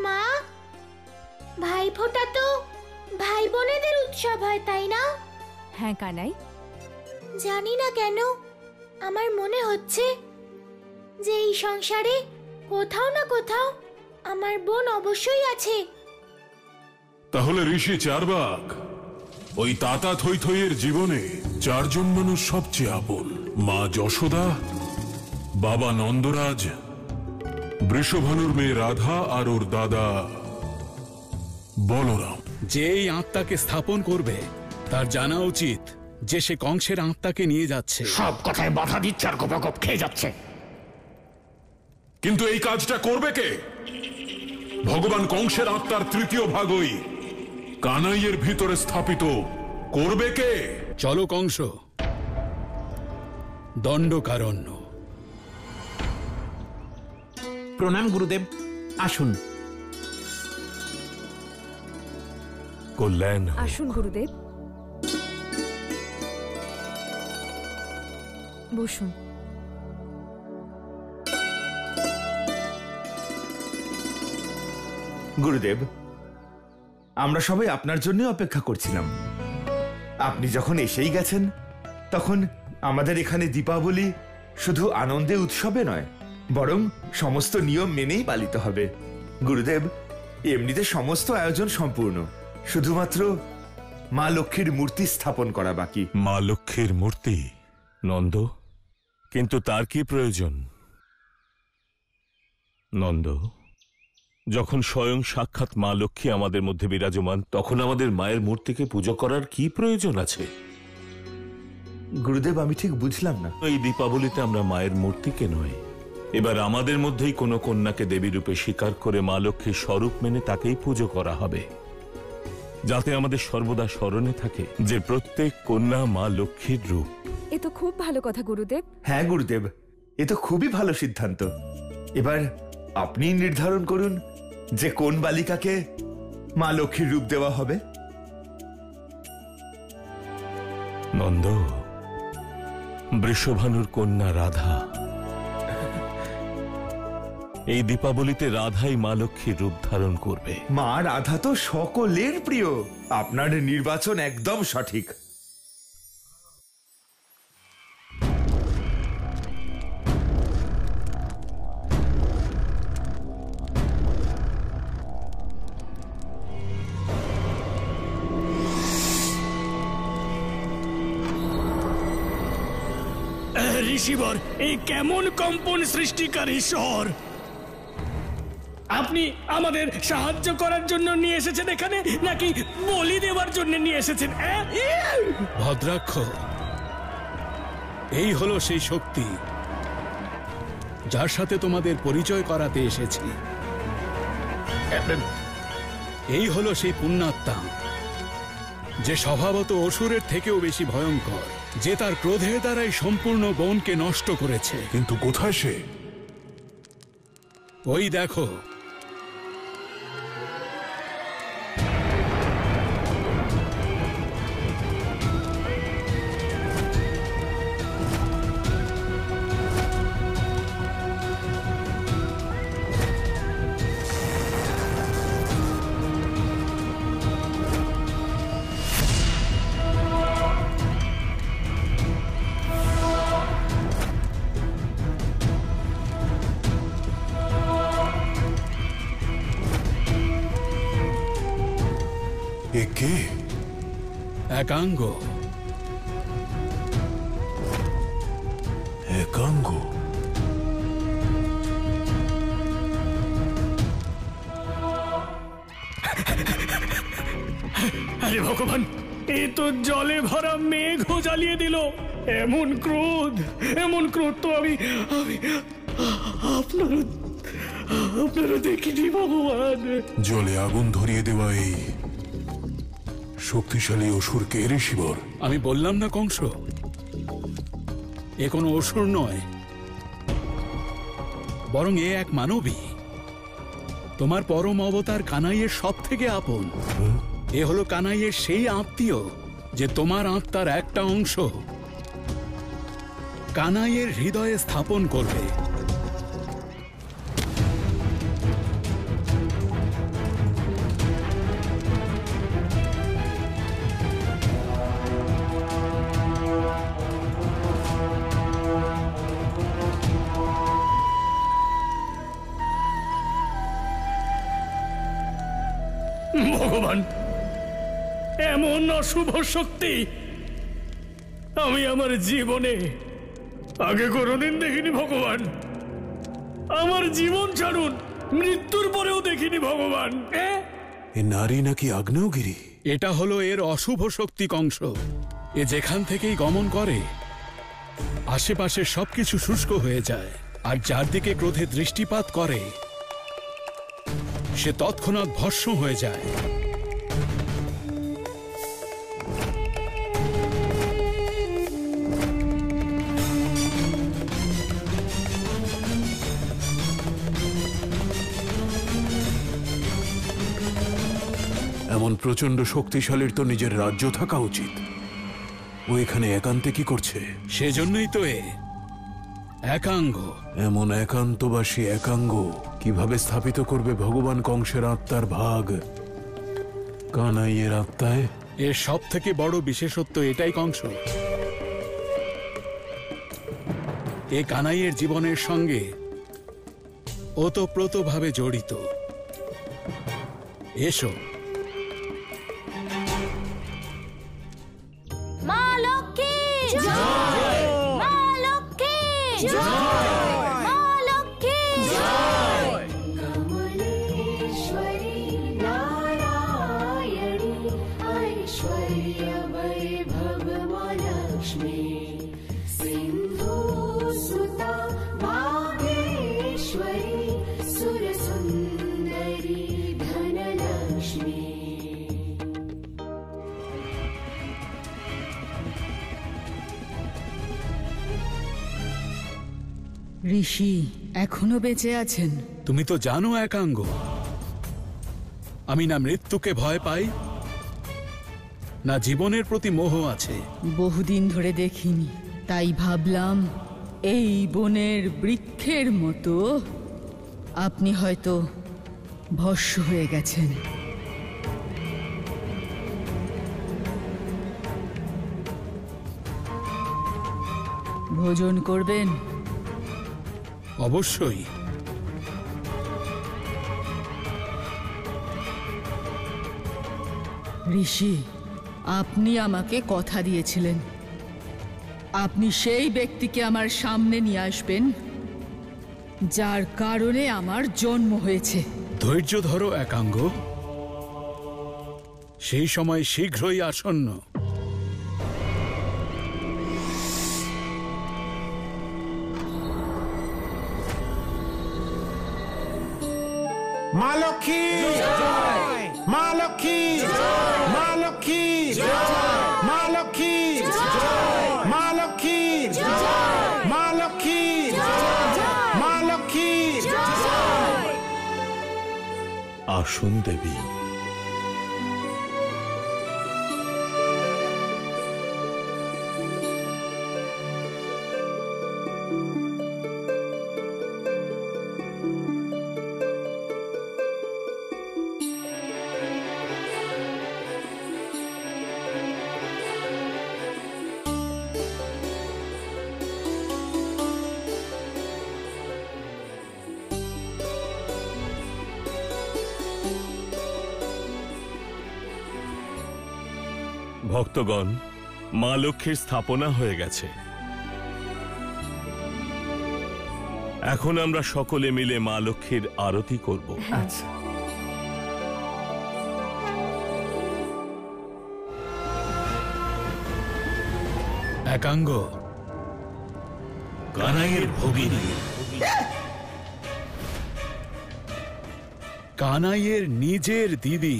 মা, ভাইফোঁটা তো ভাই বোনেদের উৎসব হয়, তাই না? হ্যাঁ কানাই। জানি না কেন আমার মনে হচ্ছে যে এই সংসারে কোথাও না কোথাও আমার বোন অবশ্যই আছে। তাহলে ঋষি চারবাক, ওই তাতা থই থইয়ের জীবনে চারজন মানুষ সবচেয়ে আপন। মা যশোদা, বাবা নন্দরাজ, বৃষভানুর মেয়ে রাধা আর ওর দাদা বলরাম। যে এই আত্মাকে স্থাপন করবে তার জানা উচিত যে সে কংসের আত্মাকে নিয়ে যাচ্ছে। সব কথায় বাধা দিচ্ছে আর গোপাগপ খেয়ে যাচ্ছে। কিন্তু এই কাজটা করবে কে? ভগবান কংসের আত্মার তৃতীয় ভাগই কানাইয়ের ভিতরে স্থাপিত করবে কে? চলো কংস, দণ্ডকারণ্য। প্রণাম গুরুদেব, আসুন। কল্যাণ। আসুন গুরুদেব, বসুন। গুরুদেব, আমরা সবাই আপনার জন্য অপেক্ষা করছিলাম। আপনি যখন এসেই গেছেন, তখন আমাদের এখানে দীপাবলি শুধু আনন্দে উৎসবে নয়, বরং সমস্ত নিয়ম মেনেই পালিত হবে। গুরুদেব, এমনিতে সমস্ত আয়োজন সম্পূর্ণ, শুধুমাত্র মা লক্ষ্মীর মূর্তি স্থাপন করা বাকি। মা লক্ষ্মীর মূর্তি? নন্দ, কিন্তু তার কি প্রয়োজন? নন্দ, যখন স্বয়ং সাক্ষাৎ মা লক্ষ্মী আমাদের মধ্যে বিরাজমান, তখন আমাদের মায়ের মূর্তিকে পুজো করার কি প্রয়োজন আছে? গুরুদেব, আমি ঠিক বুঝলাম না। এই দীপাবলিতে আমরা মায়ের মূর্তিকে নয়, এবার আমাদের মধ্যেই কোনো কন্যাকে দেবী রূপে স্বীকার করে মা লক্ষ্মীর স্বরূপ মেনে তাকেই পুজো করা হবে, যাতে আমাদের সর্বদা স্মরণে থাকে যে প্রত্যেক কন্যা মা লক্ষ্মীর রূপ। এ তো খুব ভালো কথা গুরুদেব। হ্যাঁ গুরুদেব, এ তো খুবই ভালো সিদ্ধান্ত। এবার আপনি নির্ধারণ করুন যে কোন বালিকাকে মা লক্ষ্মীর রূপ দেওয়া হবে। নন্দ, বৃষভানুর কন্যা রাধা। এই দীপাবলিতে রাধাই মা লক্ষ্মীর রূপ ধারণ করবে। মা রাধা তো সকলের প্রিয়। আপনার নির্বাচন একদম সঠিক। ঋষিবর, এই কেমন কম্পন সৃষ্টিকারী স্বর! আপনি আমাদের সাহায্য করার জন্য নিয়ে এসেছেন এখানে, নাকি বলি দেওয়ার জন্য নিয়ে এসেছেন? ভদ্রাক্ষ, এই হলো সেই শক্তি যার সাথে তোমাদের পরিচয় করাতে এসেছি। এই হলো সেই পুণ্যাত্মা যে স্বভাবত অসুরের থেকেও বেশি ভয়ঙ্কর, যে তার ক্রোধের দ্বারাই সম্পূর্ণ বনকে নষ্ট করেছে। কিন্তু কোথায় সে? ওই দেখো, কে? একাঙ্গ। একাঙ্গ? আরে ভগবান, এ তো জলে ভরা মেঘও জ্বালিয়ে দিল। এমন ক্রোধ তো আমি আপনারও দেখিনি ভগবান। জলে আগুন ধরিয়ে দেওয়া এই শক্তিশালী অসুর কে ঋষিবর? আমি বললাম না কংস, এ কোনো অসুর নয়, বরং এ এক মানবী। তোমার পরম অবতার কানাইয়ের সব থেকে আপন। এ হলো কানাইয়ের সেই আত্মীয় যে তোমার আত্মার একটা অংশ কানাইয়ের হৃদয়ে স্থাপন করবে। ভগবান, এমন অশুভ শক্তি আমি আমার জীবনে আগে কোনোদিন দেখিনি ভগবান। আমার জীবন ছাড়ুন, মৃত্যুর পরেও দেখিনি ভগবান। এ নারী নাকি আগ্নেয়গিরি? এটা হলো এর অশুভ শক্তি কংস। এ যেখান থেকেই গমন করে আশেপাশে সবকিছু শুষ্ক হয়ে যায়, আর যার দিকে ক্রোধে দৃষ্টিপাত করে সে তৎক্ষণাৎ ভস্ম হয়ে যায়। এমন প্রচন্ড শক্তিশালীর তো নিজের রাজ্য থাকা উচিত। ও এখানে একান্তে কি করছে? সেজন্যই তো একাঙ্গ। এমন একান্তবাসী একাঙ্গ কিভাবে স্থাপিত করবে ভগবান কংসের আত্মার ভাগ কানাইয়ের আত্মায়? এর সব থেকে বড় বিশেষত্ব এটাই কংস, এ কানাইয়ের জীবনের সঙ্গে ওতপ্রোতভাবে জড়িত। এসো। মা লক্ষ্মী জয়, মা লক্ষ্মী জয়, মা লক্ষ্মী জয়। কমলেশ্বরী নারায়ণী ঐশ্বর্যময়ী ভগবলক্ষ্মী সিন্ধু সুতা ভাগেশ্বরী সুরসুন্দরী ধনলক্ষ্মী। ঋষি এখনো বেঁচে আছেন? তুমি তো জানো একাঙ্গ, আমি না মৃত্যুকে ভয় পাই, না জীবনের প্রতি মোহ আছে। বহুদিন ধরে দেখিনি, তাই ভাবলাম এই বনের বৃক্ষের মতো আপনি হয়তো ভস্ম হয়ে গেছেন। ভোজন করবেন? অবশ্যই। ঋষি, আপনি আমাকে কথা দিয়েছিলেন আপনি সেই ব্যক্তিকে আমার সামনে নিয়ে আসবেন যার কারণে আমার জন্ম হয়েছে। ধৈর্য ধরো একাঙ্গ, সেই সময় শীঘ্রই আসন্ন। মা লক্ষ্মী জয়, মা লক্ষ্মী জয়, মা লক্ষ্মী জয়, মা লক্ষ্মী জয়, মা লক্ষ্মী জয়, মা লক্ষ্মী জয়, মা লক্ষ্মী জয়। আসুন দেবী। ভক্তগণ, মা লক্ষ্মীর স্থাপনা হয়ে গেছে। এখন আমরা সকলে মিলে মা লক্ষ্মীর আরতি করব। আচ্ছা। একাঙ্গ, কানাইয়ের ভগিনী, কানাইয়ের নিজের দিদি।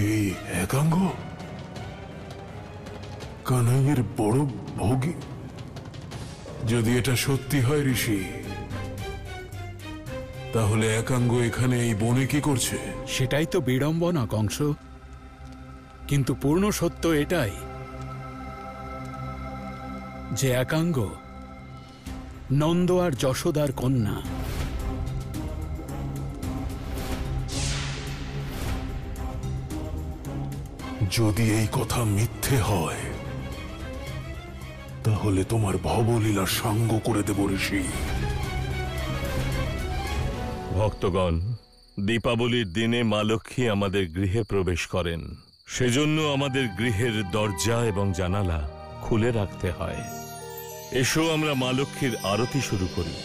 এই একাঙ্গ কানাইয়ের বড় ভোগী? যদি এটা সত্যি হয় ঋষি, তাহলে একাঙ্গ এখানে এই বনে কি করছে? সেটাই তো বিড়ম্বনা কংস, কিন্তু পূর্ণ সত্য এটাই যে একাঙ্গ নন্দ আর যশোদার কন্যা। যদি এই কথা মিথ্যে হয় তাহলে তোমার ভবলীলা সাঙ্গ করে দেব ঋষি। ভক্তগণ, দীপাবলির দিনে মা লক্ষ্মী আমাদের গৃহে প্রবেশ করেন। সেজন্য আমাদের গৃহের দরজা এবং জানালা খুলে রাখতে হয়। এসো আমরা মা লক্ষ্মীর আরতি শুরু করি।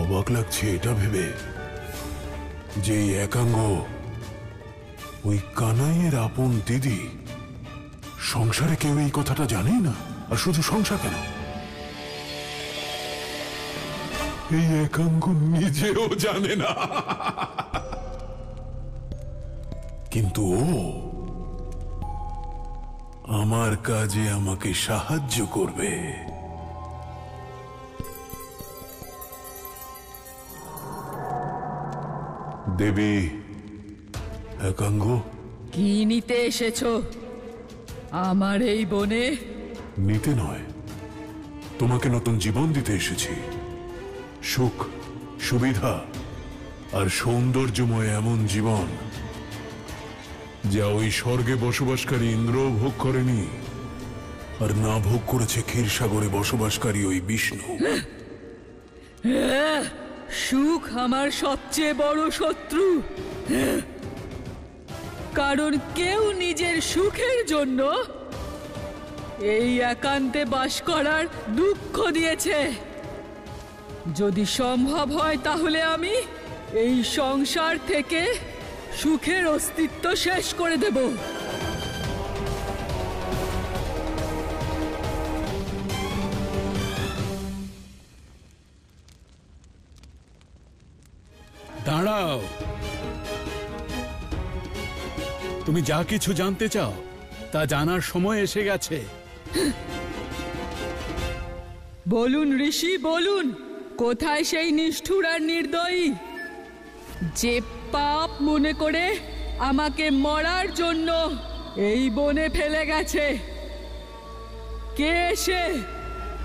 অবাক লাগছে এটা ভেবে যে এই একাঙ্গ ওই কানাইয়ের আপন দিদি। সংসারে কেউ এই কথাটা জানেই না। আর শুধু সংসার কেন, এই একাঙ্গ নিজেও জানে না। কিন্তু ও আমার কাজে আমাকে সাহায্য করবে। দেবী, একাঙ্গ, কি নিতে এসেছো আমার এই বনে? নিতে নয়, তোমাকে নতুন জীবন দিতে এসেছি। সুখ, সুবিধা আর সৌন্দর্যময় এমন জীবন যা ওই স্বর্গে বসবাসকারী ইন্দ্র ভোগ করেনি, আর না ভোগ করেছে ক্ষীরসাগরে বসবাসকারী ওই বিষ্ণু। সুখ আমার সবচেয়ে বড় শত্রু, কারণ কেউ নিজের সুখের জন্য এই একান্তে বাস করার দুঃখ দিয়েছে। যদি সম্ভব হয় তাহলে আমি এই সংসার থেকে সুখের অস্তিত্ব শেষ করে দেব। দাঁড়াও, তুমি যা কিছু জানতে চাও তা জানার সময় এসে গেছে। বলুন ঋষি, বলুন, কোথায় সেই নিষ্ঠুর আর নির্দয়ী যে পাপ মনে করে আমাকে মরার জন্য এই বনে ফেলে গেছে? কে সে?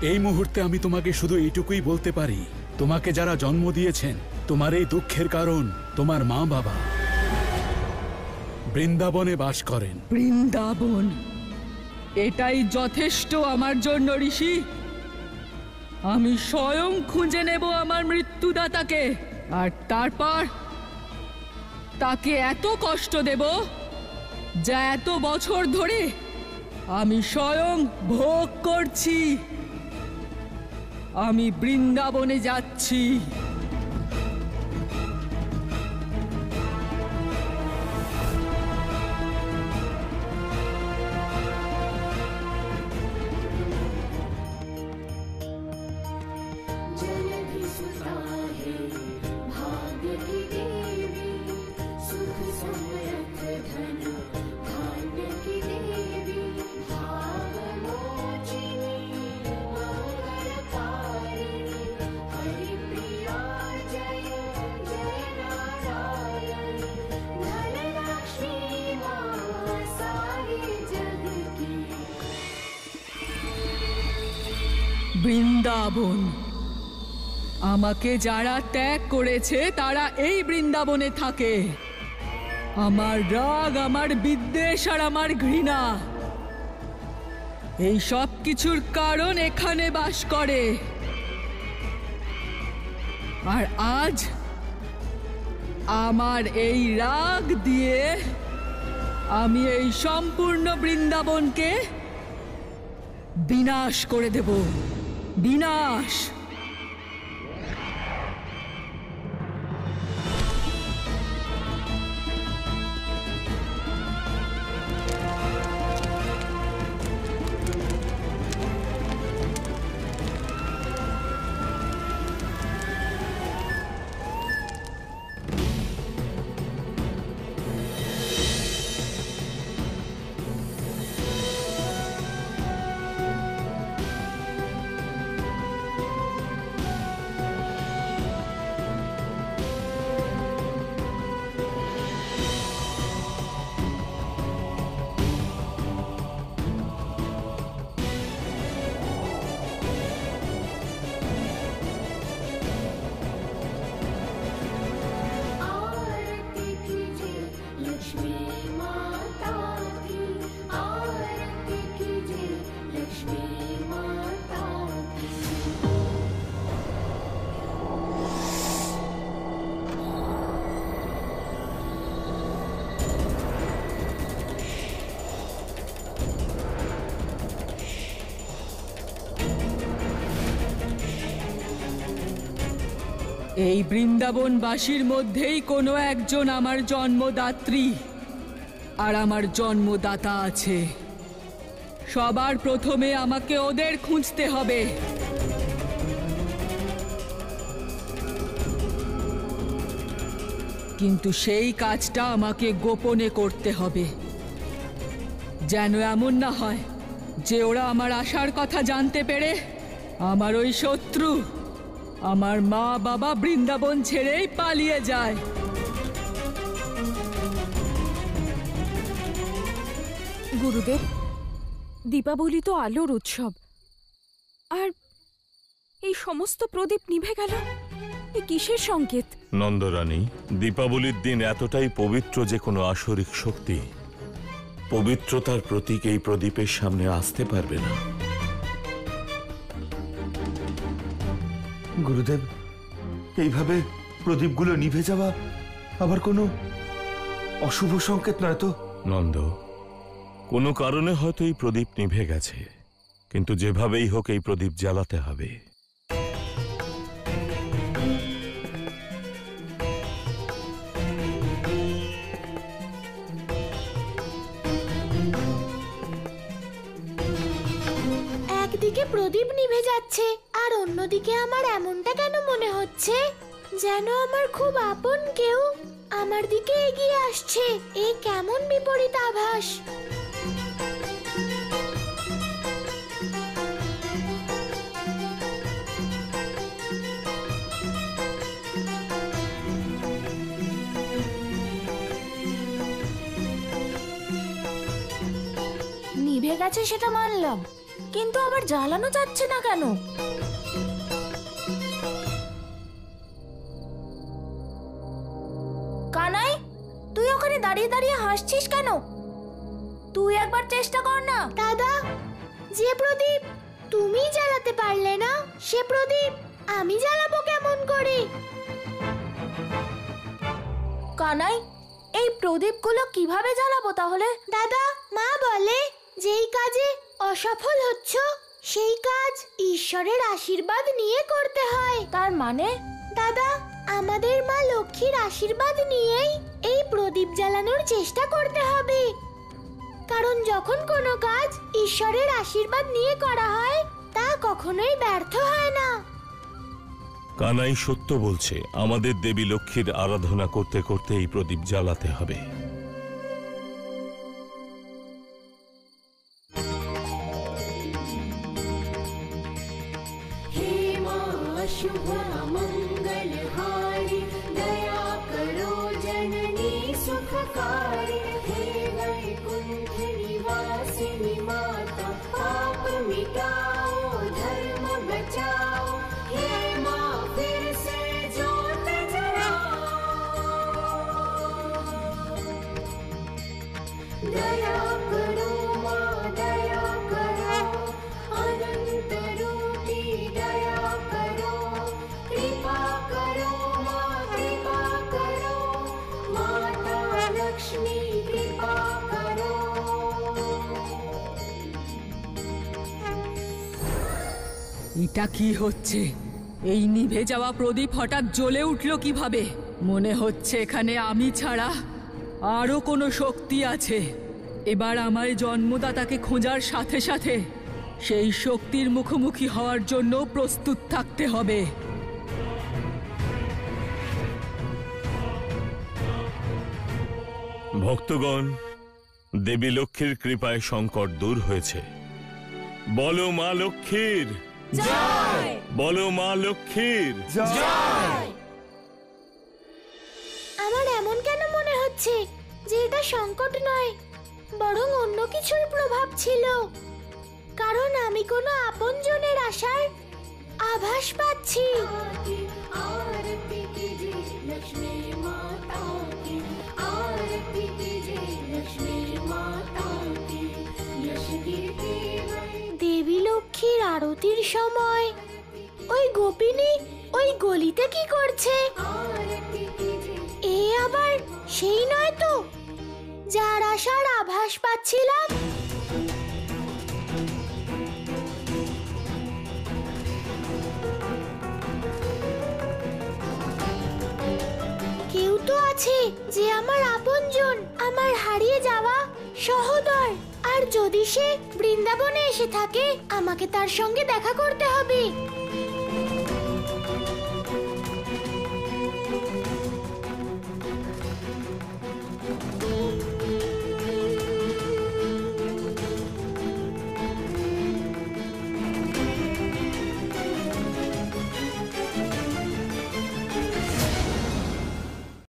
এই মুহূর্তে আমি তোমাকে শুধু এইটুকুই বলতে পারি, তোমাকে যারা জন্ম দিয়েছেন, তোমার এই দুঃখের কারণ তোমার মা বাবা বৃন্দাবনে বাস করেন। বৃন্দাবন, এটাই যথেষ্ট আমার জন্য ঋষি। আমি স্বয়ং খুঁজে নেব আমার মৃত্যুদাতাকে, আর তারপর তাকে এত কষ্ট দেব যা এত বছর ধরে আমি স্বয়ং ভোগ করছি। আমি বৃন্দাবনে যাচ্ছি। বৃন্দাবন, আমাকে যারা ত্যাগ করেছে তারা এই বৃন্দাবনে থাকে। আমার রাগ, আমার বিদ্বেষ আর আমার ঘৃণা, এই সব কিছুর কারণ এখানে বাস করে। আর আজ আমার এই রাগ দিয়ে আমি এই সম্পূর্ণ বৃন্দাবনকে বিনাশ করে দেব। বিনাশ। এই বৃন্দাবনবাসীর মধ্যেই কোনো একজন আমার জন্মদাত্রী আর আমার জন্মদাতা আছে। সবার প্রথমে আমাকে ওদের খুঁজতে হবে। কিন্তু সেই কাজটা আমাকে গোপনে করতে হবে, যেন এমন না হয় যে ওরা আমার আসার কথা জানতে পেরে আমার ওই শত্রু আমার মা বাবা বৃন্দাবন ছেড়েই পালিয়ে যায়। গুরুদেব, দীপাবলি তো আলোর উৎসব, আর এই সমস্ত প্রদীপ নিভে গেল, এ কিসের সংকেত? নন্দরানী, দীপাবলির দিন এতটাই পবিত্র যে কোনো আসরিক শক্তি পবিত্রতার প্রতীক এই প্রদীপের সামনে আসতে পারবে না। গুরুদেব, এইভাবে প্রদীপগুলো নিভে যাওয়া আবার কোনো অশুভ সংকেত নয় তো? নন্দ, কোনো কারণে হয়তো এই প্রদীপ নিভে গেছে, কিন্তু যেভাবেই হোক এই প্রদীপ জ্বালাতে হবে। একদিকে প্রদীপ নিভে যাচ্ছে আর অন্যদিকে আমার এমনটা কেন মনে হচ্ছে যেন আমার খুব আপন কেউ আমার দিকে এগিয়ে আসছে। এই কেমন বিপরীত আভাস! নিভে গেছে সেটা মানলাম, কিন্তু আবার জ্বালানো যাচ্ছে না কেন? কানাই, তুই ওখানে দাঁড়িয়ে দাঁড়িয়ে হাসছিস কেন? তুই একবার চেষ্টা কর না। দাদা, যে প্রদীপ তুমি জ্বালাতে পারলে না সে প্রদীপ আমি জ্বালাবো কেমন করে? কানাই, এই প্রদীপগুলো কিভাবে জ্বালাবো তাহলে? দাদা, মা বলে যেই কাজে অসফল হচ্ছ সেই কাজ ঈশ্বরের আশীর্বাদ নিয়ে করতে হয়। তার মানে? দাদা, আমাদের মা লক্ষ্মীর আশীর্বাদ নিয়েই এই প্রদীপ জ্বালানোর চেষ্টা করতে হবে, কারণ যখন কোনো কাজ ঈশ্বরের আশীর্বাদ নিয়ে করা হয় তা কখনোই ব্যর্থ হয় না। কানাই সত্য বলছে, আমাদের দেবী লক্ষ্মীর আরাধনা করতে করতে এই প্রদীপ জ্বালাতে হবে। शुभ मंगलहारी दया करो जननी सुखकारी, हे वैकुंठ निवासिनी माता पाप मिटाओ धर्म बचाओ, हे माँ फिर से ज्योत जलाओ, दया करो माँ दया करो, अनंत रूपी दया करो, कृपा करो माँ कृपा करो, माता लक्ष्मी कृपा करो। এটা কি হচ্ছে? এই নিভে যাওয়া প্রদীপ হঠাৎ জ্বলে উঠল কিভাবে? মনে হচ্ছে এখানে আমি ছাড়া আরো কোনো শক্তি আছে। এবার আমায় জন্মদাতাকে খোঁজার সাথে সাথে সেই শক্তির মুখোমুখি হওয়ার জন্য প্রস্তুত থাকতে হবে। ভক্তগণ, দেবী লক্ষ্মীর কৃপায় সংকট দূর হয়েছে। বলো মা লক্ষ্মীর জয়! বলো মা লক্ষ্মীর জয়! আমার এমন কেন মনে হচ্ছে যে এটা সংকট নয়, বরং অন্য কিছুর প্রভাব ছিল, কারণ আমি কোনো আপনজনের আশার আভাস পাচ্ছি। आरती कीजिए लक्ष्मी माता की, आरती कीजिए लक्ष्मी माता की, यश कीर्ति দেবী লক্ষ্মীর আরতির সময় ওই গোপিনী ওই গলিতে কি করছে? आरती कीजिए। এ আবার সেই নয় তো যার আশার আভাস পাচ্ছিলাম? আছে যে আমার আপনজন, আমার হারিয়ে যাওয়া সহোদর। আর যদি সে বৃন্দাবনে এসে থাকে, আমাকে তার সঙ্গে দেখা করতে হবে।